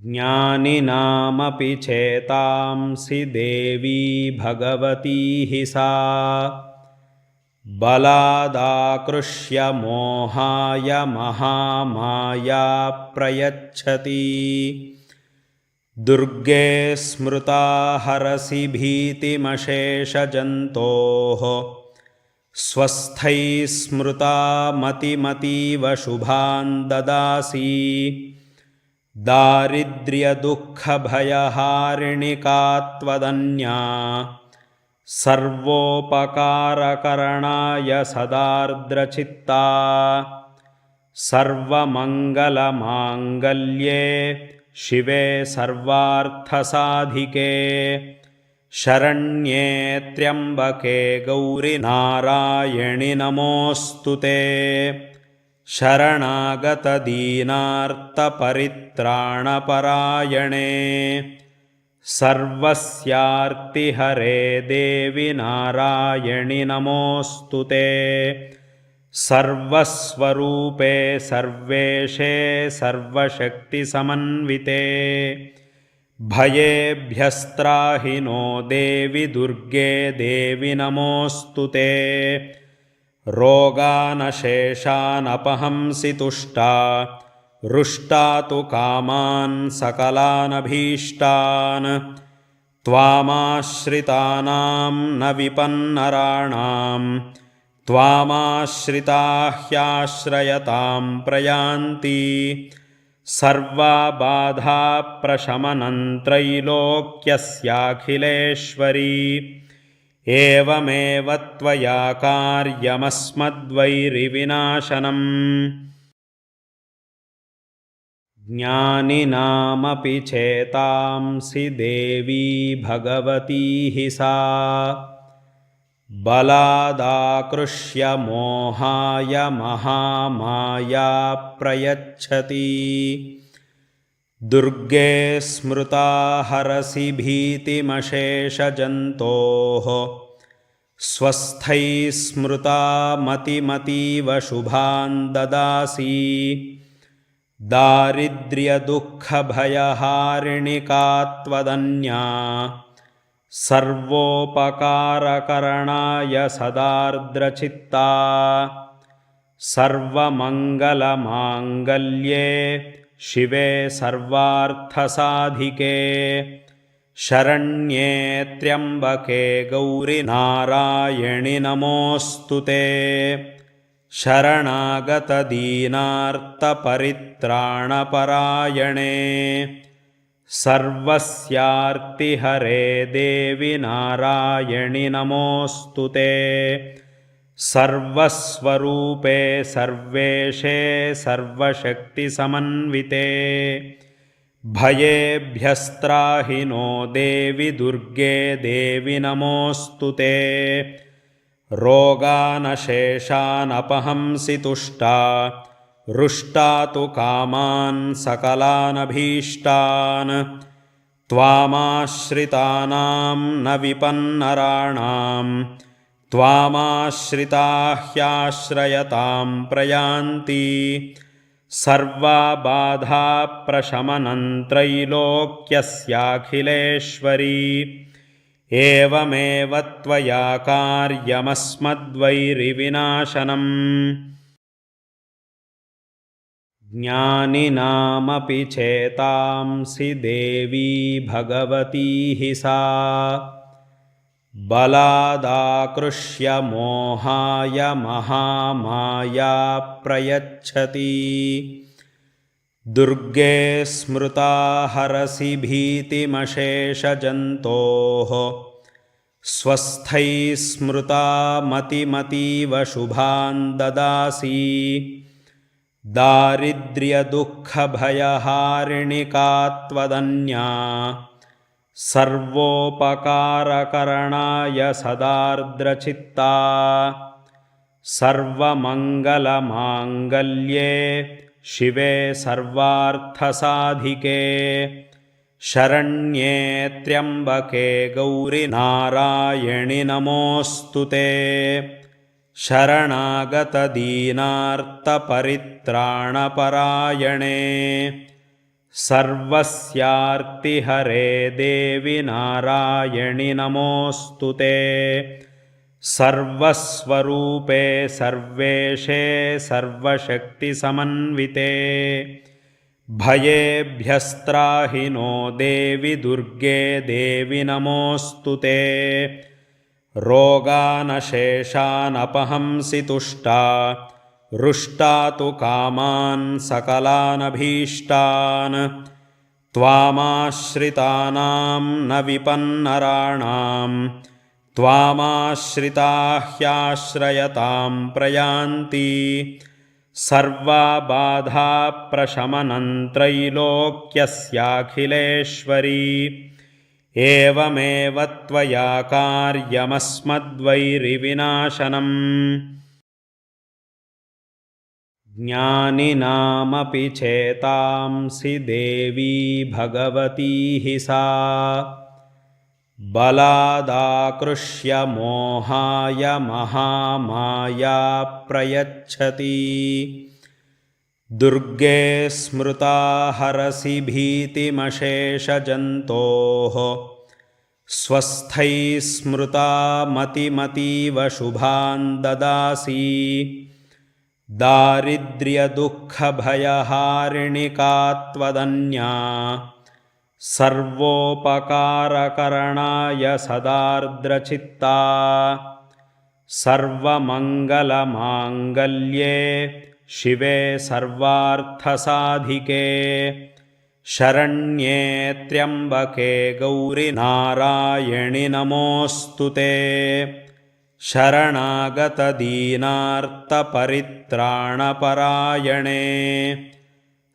ज्ञानिनामपि चेतांसि देवी भगवती हि सा बलादाकृष्य मोहाय महामाया प्रयच्छति। दुर्गे स्मृता हरसि भीतिमशेषजन्तोः स्वस्थैः स्मृता मतिमतीव शुभान् ददासि। दारिद्र्यदुःखभयहारिणिका त्वदन्या सर्वोपकारकरणाय सदार्द्रचित्ता। सर्वमङ्गलमाङ्गल्ये शिवे सर्वार्थसाधिके शरण्ये त्र्यम्बके गौरि नारायणि नमोऽस्तु ते। शरणागतदीनार्तपरित्राणपरायणे सर्वस्यार्तिहरे देवि नारायणि नमोऽस्तु ते। सर्वस्वरूपे सर्वेशे सर्वशक्तिसमन्विते भयेभ्यस्त्राहि नो देवि दुर्गे देवि नमोऽस्तु ते। रोगानशेषानपहंसि तुष्टा रुष्टा तु कामान् सकलानभीष्टान्। त्वामाश्रितानां न विपन्नराणां त्वामाश्रिता ह्याश्रयतां प्रयान्ति। सर्वबाधाप्रशमनं त्रैलोक्यस्याखिलेश्वरी एवमेव त्वया कार्यमस्मद्वैरिविनाशनम्। ज्ञानिनामपि चेतांसि देवी भगवती हि सा बलादाकृष्य मोहाय महामाया प्रयच्छति। दुर्गे स्मृता हरसि भीतिमशेषजन्तोः स्वस्थैः स्मृता मतिमतीव शुभान् ददासि। दारिद्र्यदुःखभयहारिणिका त्वदन्या सर्वोपकारकरणाय सदार्द्रचित्ता। सर्वमङ्गलमाङ्गल्ये शिवे सर्वार्थसाधिके शरण्ये त्र्यम्बके गौरि नारायणि नमोऽस्तु ते। शरणागतदीनार्तपरित्राणपरायणे सर्वस्यार्तिहरे देवि नारायणि नमोऽस्तु ते। सर्वस्वरूपे सर्वेशे सर्वशक्तिसमन्विते भयेभ्यस्त्राहि नो देवि दुर्गे देवि नमोऽस्तु ते। रोगानशेषानपहंसि तुष्टा रुष्टा तु कामान् सकलानभीष्टान्। त्वामाश्रितानां न विपन्नराणां त्वामाश्रिता ह्याश्रयतां प्रयान्ति। सर्वबाधाप्रशमनं त्रैलोक्यस्याखिलेश्वरी एवमेव त्वया कार्यमस्मद्वैरिविनाशनम्। ज्ञानिनामपि चेतांसि देवी भगवती हि सा बलादाकृष्य मोहाय महामाया प्रयच्छति। दुर्गे स्मृता हरसि भीतिमशेषजन्तोः स्वस्थैः स्मृता मतिमतीव शुभान् ददासि। दारिद्र्यदुःखभयहारिणिका त्वदन्या सर्वोपकारकरणाय सदार्द्रचित्ता। सर्वमङ्गलमाङ्गल्ये शिवे सर्वार्थसाधिके शरण्ये त्र्यम्बके गौरि नारायणि नमोऽस्तु ते। शरणागतदीनार्तपरित्राणपरायणे सर्वस्यार्तिहरे देवि नारायणि नमोऽस्तु ते। सर्वस्वरूपे सर्वेशे सर्वशक्तिसमन्विते भयेभ्यस्त्राहि नो देवि दुर्गे देवि नमोऽस्तु ते। रोगानशेषानपहंसि तुष्टा रुष्टा तु कामान् सकलानभीष्टान् त्वामाश्रितानां न विपन्नराणां त्वामाश्रिताः ह्याश्रयतां प्रयान्ति सर्वबाधाप्रशमनं त्रैलोक्यस्याखिलेश्वरी। एवमेव त्वया कार्यमस्मद्वैरिविनाशनम्। ज्ञानिनामपि चेतांसि देवी भगवती हि सा बलादाकृष्य मोहाय महामाया प्रयच्छति। दुर्गे स्मृता हरसि भीतिमशेषजन्तोः स्वस्थैः स्मृता मतिमतीव शुभान् ददासि। दारिद्र्यदुःखभयहारिणि का त्वदन्या सर्वोपकारकरणाय सदार्द्रचित्ता। सर्वमङ्गलमाङ्गल्ये शिवे सर्वार्थसाधिके शरण्ये त्र्यम्बके गौरि नारायणि नमोऽस्तु ते। शरणागतदीनार्तपरित्राणपरायणे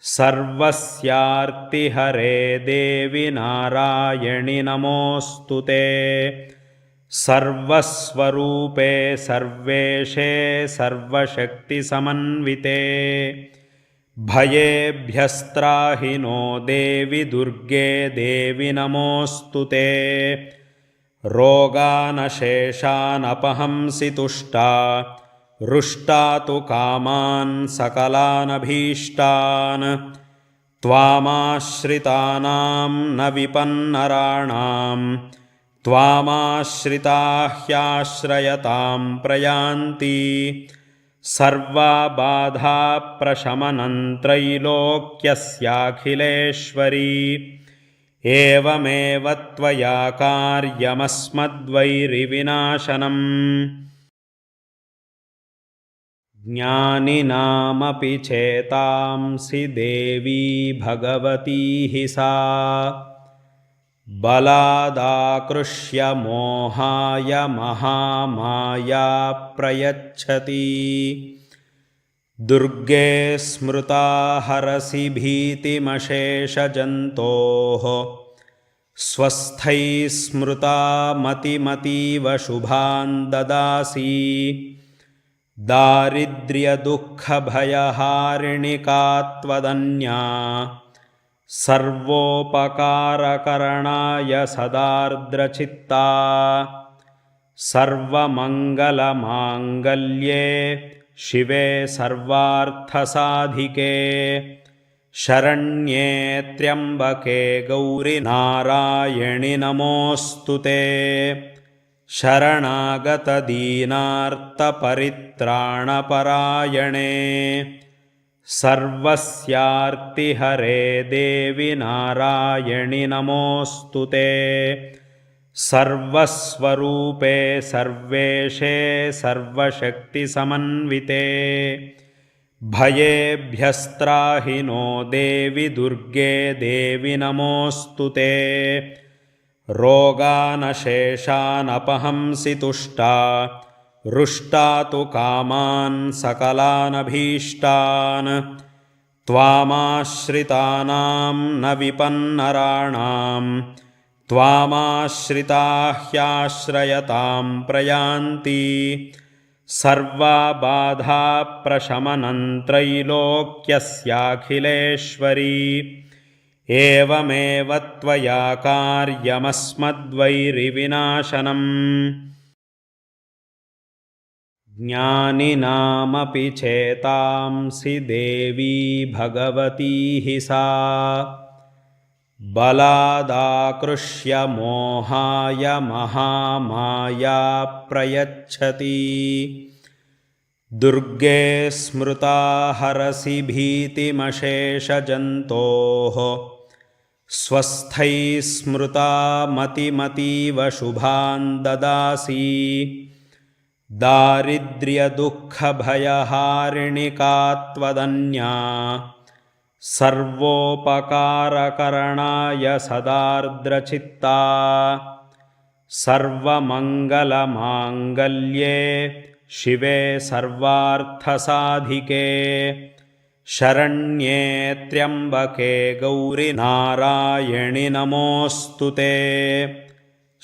सर्वस्यार्तिहरे देवि नारायणि नमोऽस्तु ते। सर्वस्वरूपे सर्वेशे सर्वशक्तिसमन्विते भयेभ्यस्त्राहि नो देवि दुर्गे देवि नमोऽस्तु ते। रोगानशेषानपहंसि तुष्टा रुष्टा तु कामान् सकलानभीष्टान् त्वामाश्रितानां न विपन्नराणां त्वामाश्रिताः ह्याश्रयतां प्रयान्ति सर्वबाधाप्रशमनं त्रैलोक्यस्याखिलेश्वरी। एवमेव त्वया कार्यमस्मद्वैरिविनाशनम्। ज्ञानिनामपि चेतांसि देवी भगवती हि सा बलादाकृष्य मोहाय महामाया प्रयच्छति। दुर्गे स्मृता हरसि भीतिमशेषजन्तोः स्वस्थैः स्मृता मतिमतीव शुभान् ददासि। दारिद्र्यदुःखभयहारिणि का त्वदन्या सर्वोपकारकरणाय सदार्द्रचित्ता। सर्वमङ्गलमाङ्गल्ये शिवे सर्वार्थसाधिके शरण्ये त्र्यम्बके गौरि नारायणि नमोऽस्तु ते। शरणागतदीनार्तपरित्राणपरायणे सर्वस्यार्तिहरे देवि नारायणि नमोऽस्तु ते। सर्वस्वरूपे सर्वेशे सर्वशक्तिसमन्विते भयेभ्यस्त्राहि नो देवि दुर्गे देवि नमोऽस्तु ते। रोगानशेषानपहंसि तुष्टा रुष्टा तु कामान् सकलानभीष्टान् त्वामाश्रितानां न विपन्नराणां त्वामाश्रिताः ह्याश्रयतां प्रयान्ति सर्वबाधाप्रशमनं त्रैलोक्यस्याखिलेश्वरी। एवमेव त्वया कार्यमस्मद्वैरिविनाशनम्। ज्ञानिनामपि चेतांसि देवी भगवती हि सा बलादाकृष्य मोहाय महामाया प्रयच्छति दुर्गे स्मृता हरसि भीतिमशेषजन्तोः स्वस्थैः स्मृता मतिमतीव शुभान् ददासि दारिद्र्यदुःखभयहारिणिका त्वदन्या सर्वोपकारकरणाय सदार्द्रचित्ता सर्वमङ्गलमाङ्गल्ये शिवे सर्वार्थसाधिके शरण्ये त्र्यम्बके गौरि नारायणि नमोऽस्तु ते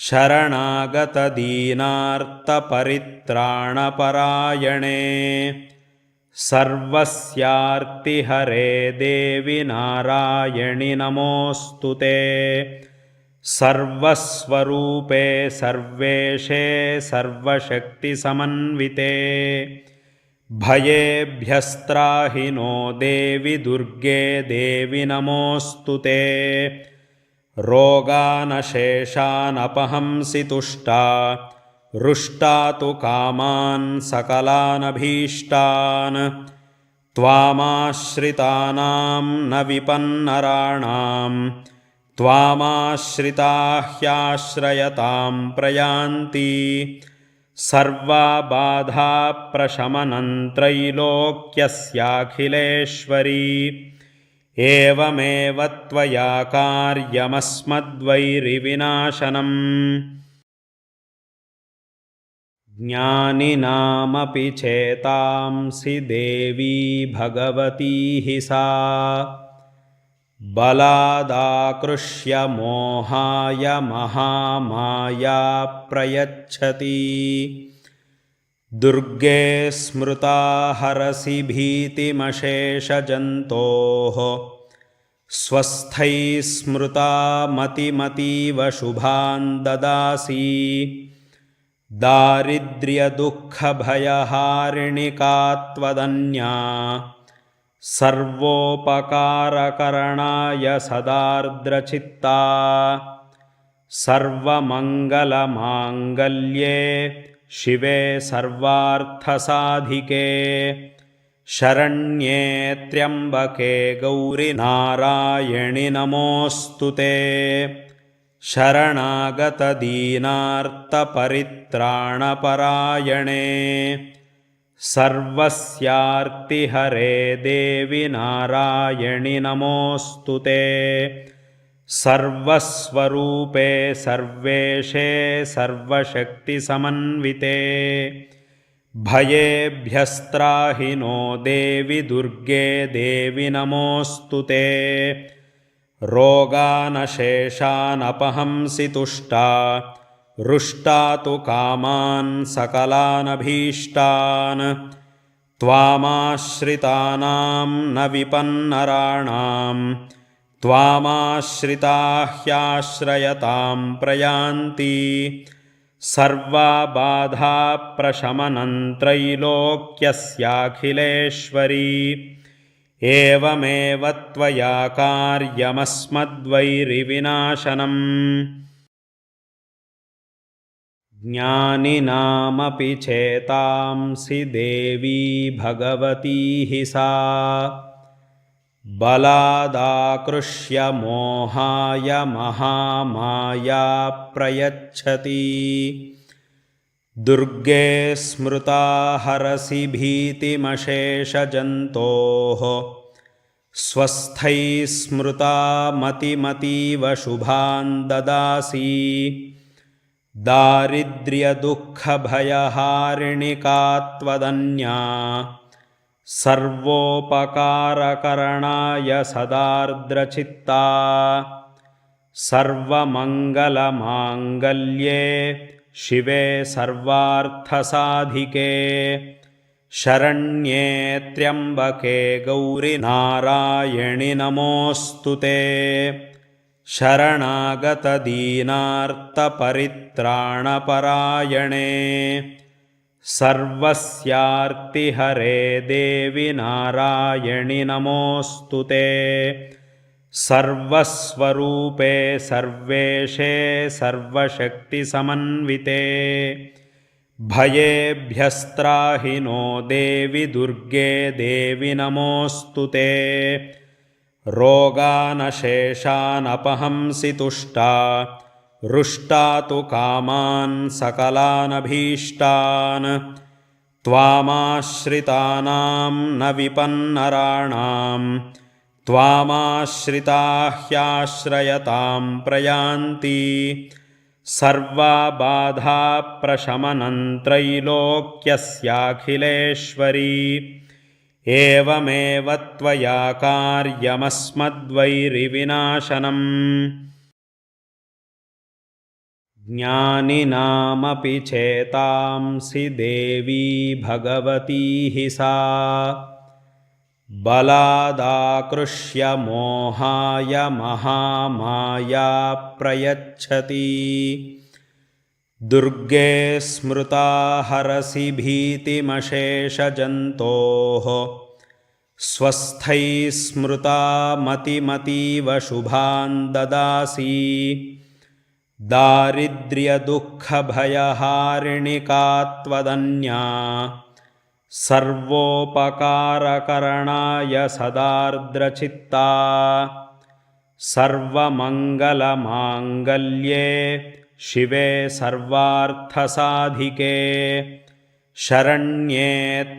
शरणागतदीनार्तपरित्राणपरायणे सर्वस्यार्तिहरे देवि नारायणि नमोऽस्तु ते सर्वस्वरूपे सर्वेशे सर्वशक्तिसमन्विते भयेभ्यस्त्राहि नो देवि दुर्गे देवि नमोऽस्तु ते रोगानशेषानपहंसि तुष्टा रुष्टा तु कामान् सकलानभीष्टान् त्वामाश्रितानां न विपन्नराणां त्वामाश्रिता ह्याश्रयतां प्रयान्ति सर्वबाधाप्रशमनं त्रैलोक्यस्याखिलेश्वरी एवमेव त्वया कार्यमस्मद्वैरिविनाशनम् ज्ञानिनामपि चेतांसि देवी भगवती हि सा बलादाकृष्य मोहाय महामाया प्रयच्छति दुर्गे स्मृता हरसि भीतिमशेषजन्तोः स्वस्थैः स्मृता मतिमतीव शुभान् ददासि दारिद्र्यदुःखभयहारिणिका त्वदन्या सर्वोपकारकरणाय सदार्द्रचित्ता सर्वमङ्गलमाङ्गल्ये शिवे सर्वार्थसाधिके शरण्ये त्र्यम्बके गौरि नारायणि नमोऽस्तु ते शरणागतदीनार्तपरित्राणपरायणे सर्वस्यार्तिहरे देवि नारायणि नमोऽस्तु ते सर्वस्वरूपे सर्वेशे सर्वशक्तिसमन्विते भयेभ्यस्त्राहि नो देवि दुर्गे देवि नमोऽस्तु ते रोगानशेषानपहंसि तुष्टा रुष्टा तु कामान् सकलानभीष्टान् त्वामाश्रितानां न विपन्नराणां त्वामाश्रिता ह्याश्रयतां प्रयान्ति सर्वबाधाप्रशमनं त्रैलोक्यस्याखिलेश्वरी एवमेव त्वया कार्यमस्मद्वैरिविनाशनम् ज्ञानिनामपि चेतांसि देवी भगवती हि सा बलादाकृष्य मोहाय महामाया प्रयच्छति दुर्गे स्मृता हरसि भीतिमशेषजन्तोः स्वस्थैः स्मृता मतिमतीव शुभान् ददासि दारिद्र्यदुःखभयहारिणिका त्वदन्या सर्वोपकारकरणाय सदार्द्रचित्ता सर्वमङ्गलमाङ्गल्ये शिवे सर्वार्थसाधिके शरण्ये त्र्यम्बके गौरि नारायणि नमोऽस्तु ते शरणागतदीनार्तपरित्राणपरायणे सर्वस्यार्तिहरे देवि नारायणि नमोऽस्तु ते सर्वस्वरूपे सर्वेशे सर्वशक्तिसमन्विते भयेभ्यस्त्राहि नो देवि दुर्गे देवि नमोऽस्तु ते रोगानशेषानपहंसि तुष्टा रुष्टा तु कामान् सकलानभीष्टान् त्वामाश्रितानां न विपन्नराणां त्वामाश्रिताः ह्याश्रयतां प्रयान्ति सर्वबाधाप्रशमनं त्रैलोक्यस्याखिलेश्वरी एवमेव त्वया कार्यमस्मद्वैरिविनाशनम् ज्ञानिनामपि चेतांसि देवी भगवती हि सा बलादाकृष्य मोहाय महामाया प्रयच्छति दुर्गे स्मृता हरसि भीतिमशेषजन्तोः स्वस्थैः स्मृता मतिमतीव शुभान् ददासि दारिद्र्यदुःखभयहारिणिका त्वदन्या सर्वोपकारकरणाय सदार्द्रचित्ता सर्वमङ्गलमाङ्गल्ये शिवे सर्वार्थसाधिके शरण्ये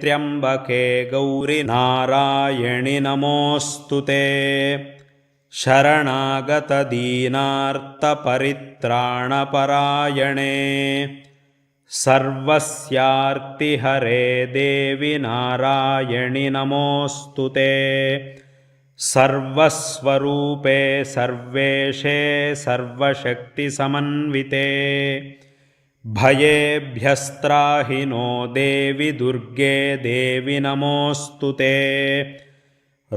त्र्यम्बके गौरि नारायणि नमोऽस्तु ते शरणागतदीनार्तपरित्राणपरायणे सर्वस्यार्तिहरे देवि नारायणि नमोऽस्तु ते सर्वस्वरूपे सर्वेशे सर्वशक्तिसमन्विते भयेभ्यस्त्राहि नो देवि दुर्गे देवि नमोऽस्तु ते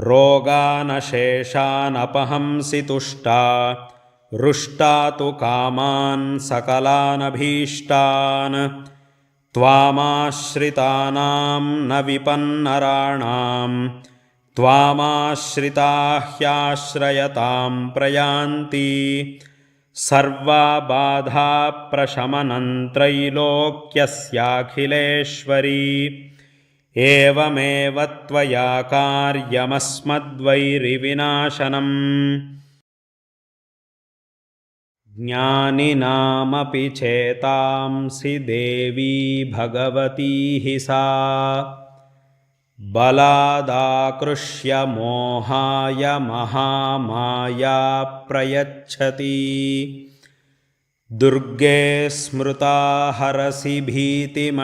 रोगानशेषानपहंसि तुष्टा रुष्टा तु कामान् सकलानभीष्टान् त्वामाश्रितानां न विपन्नराणां त्वामाश्रिताः ह्याश्रयतां प्रयान्ति सर्वबाधाप्रशमनं त्रैलोक्यस्याखिलेश्वरी एवमेव त्वया कार्यमस्मद्वैरिविनाशनम् ज्ञानिनामपि चेतांसि देवी भगवती हि सा बलादाकृष्य मोहाय महामाया प्रयच्छति दुर्गे स्मृता हरसि भीतिमशेषजन्तोः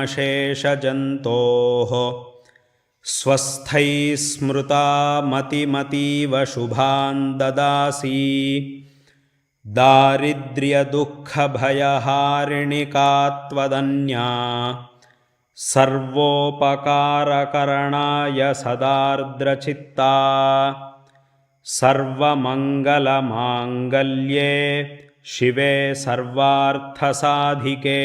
स्वस्थैः स्मृता मतिमतीव शुभान् ददासि दारिद्र्यदुःखभयहारिणिका त्वदन्या सर्वोपकारकरणाय सदार्द्रचित्ता सर्वमङ्गलमाङ्गल्ये शिवे सर्वार्थसाधिके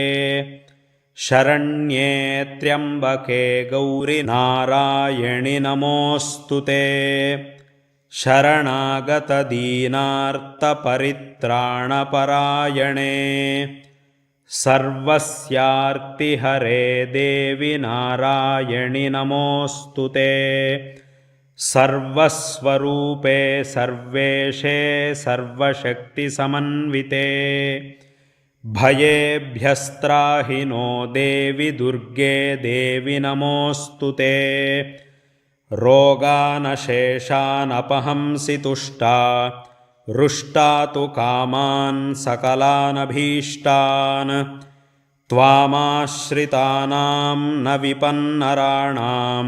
शरण्ये त्र्यम्बके गौरि नारायणि नमोऽस्तु ते शरणागतदीनार्तपरित्राणपरायणे सर्वस्यार्तिहरे देवि नारायणि नमोऽस्तु ते सर्वस्वरूपे सर्वेशे सर्वशक्तिसमन्विते भयेभ्यस्त्राहि नो देवि दुर्गे देवि नमोऽस्तु ते रोगानशेषानपहंसि तुष्टा रुष्टा तु कामान् सकलानभीष्टान् त्वामाश्रितानां न विपन्नराणां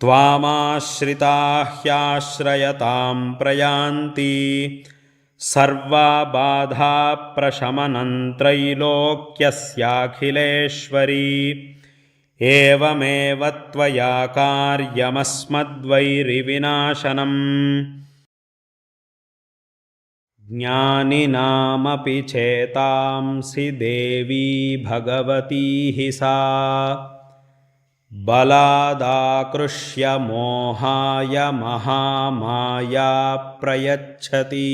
त्वामाश्रिताः ह्याश्रयतां प्रयान्ति सर्वबाधाप्रशमनं त्रैलोक्यस्याखिलेश्वरी एवमेव त्वया कार्यमस्मद्वैरिविनाशनम् ज्ञानिनामपि चेतांसि देवी भगवती हि सा बलादाकृष्य मोहाय महामाया प्रयच्छति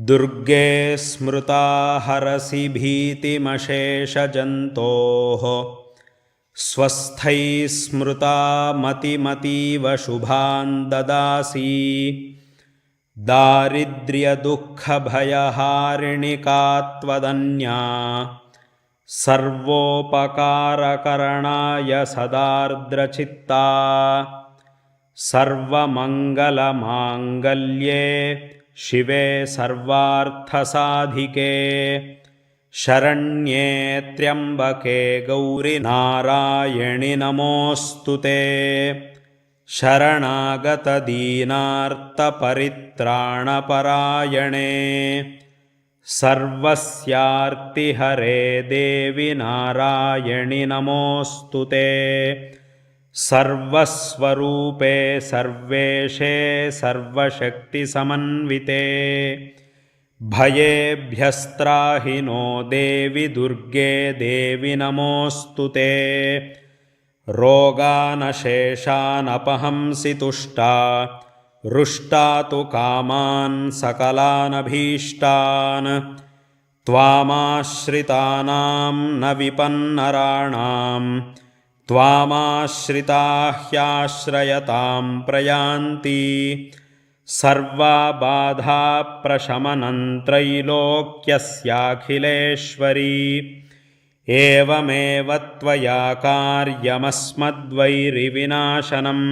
दुर्गे स्मृता हरसि भीतिमशेषजन्तोः स्वस्थैः स्मृता मतिमतीव शुभान् ददासि दारिद्र्यदुःखभयहारिणिका त्वदन्या सर्वोपकारकरणाय सदार्द्रचित्ता सर्वमङ्गलमाङ्गल्ये शिवे सर्वार्थसाधिके शरण्ये त्र्यम्बके गौरि नारायणि नमोऽस्तु ते शरणागतदीनार्तपरित्राणपरायणे सर्वस्यार्तिहरे देवि नारायणि नमोऽस्तु ते सर्वस्वरूपे सर्वेशे सर्वशक्तिसमन्विते भयेभ्यस्त्राहि नो देवि दुर्गे देवि नमोऽस्तु ते रोगानशेषानपहंसि तुष्टा रुष्टा तु कामान् सकलानभीष्टान् त्वामाश्रितानां न विपन्नराणां त्वामाश्रिता ह्याश्रयतां प्रयान्ति सर्वबाधाप्रशमनं त्रैलोक्यस्याखिलेश्वरी एवमेव त्वया कार्यमस्मद्वैरिविनाशनम्